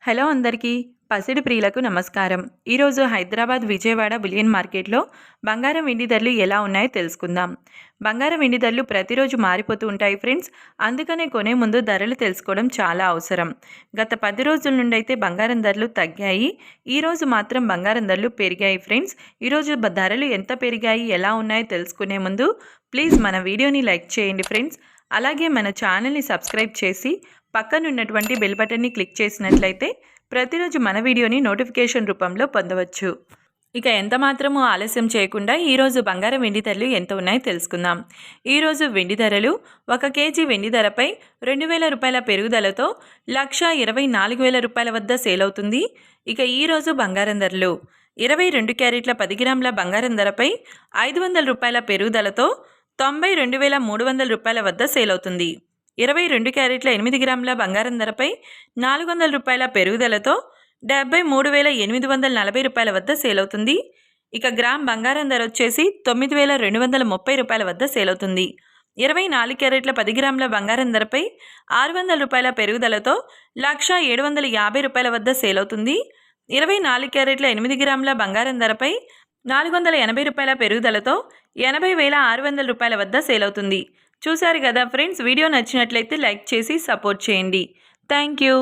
Hello అందరికీ పసిడి ప్రియులకు నమస్కారం. ఈరోజు హైదరాబాద్ విజయవాడ బులియన్ మార్కెట్లో బంగారం వెండి ధరలు ఎలా ఉన్నాయో తెలుసుకుందాం. బంగారం వెండి ధరలు ప్రతిరోజు మారిపోతూ ఉంటాయి ఫ్రెండ్స్. అందుకనే కొనే ముందు ధరలు తెలుసుకోవడం చాలా అవసరం. గత 10 రోజుల నుండి అయితే బంగారం ధరలు తగ్గాయి. ఈరోజు మాత్రం బంగారం ధరలు పెరిగాయి ఫ్రెండ్స్. ఈరోజు ధరలు ఎంత పెరిగాయి ఎలా ఉన్నాయో తెలుసుకునే ముందు ప్లీజ్ మన వీడియోని లైక్ చేయండి ఫ్రెండ్స్. అలాగే మన ఛానల్ని సబ్స్క్రైబ్ చేసి పక్కనున్నటువంటి బెల్ బటన్ని క్లిక్ చేసినట్లయితే ప్రతిరోజు మన వీడియోని నోటిఫికేషన్ రూపంలో పొందవచ్చు. ఇక ఎంత మాత్రమూ ఆలస్యం చేయకుండా ఈరోజు బంగారం వెండి ధరలు ఎంత ఉన్నాయో తెలుసుకుందాం. ఈరోజు వెండి ధరలు 1 కేజీ వెండి ధరపై 2,000 రూపాయల పెరుగుదలతో 1,24,000 రూపాయల వద్ద సేల్ అవుతుంది. ఇక ఈరోజు బంగారం ధరలు 22 క్యారెట్ల 10 గ్రాముల బంగారం ధరపై 500 రూపాయల పెరుగుదలతో 92,300 రూపాయల వద్ద సేల్ అవుతుంది. 22 క్యారెట్ల 8 గ్రాముల బంగారం ధరపై 400 రూపాయల పెరుగుదలతో 73,840 రూపాయల వద్ద సేల్ అవుతుంది. ఇక గ్రామ్ బంగారం ధర వచ్చేసి 9,230 రూపాయల వద్ద సేల్ అవుతుంది. 24 క్యారెట్ల 10 గ్రాముల బంగారం ధరపై 600 రూపాయల పెరుగుదలతో 1,750 రూపాయల వద్ద సేల్ అవుతుంది. 24 క్యారెట్ల 8 గ్రాముల బంగారం ధరపై 480 రూపాయల పెరుగుదలతో 80,600 రూపాయల వద్ద సేల్ అవుతుంది. చూశారు కదా ఫ్రెండ్స్, వీడియో నచ్చినట్లయితే లైక్ చేసి సపోర్ట్ చేయండి. Thank you.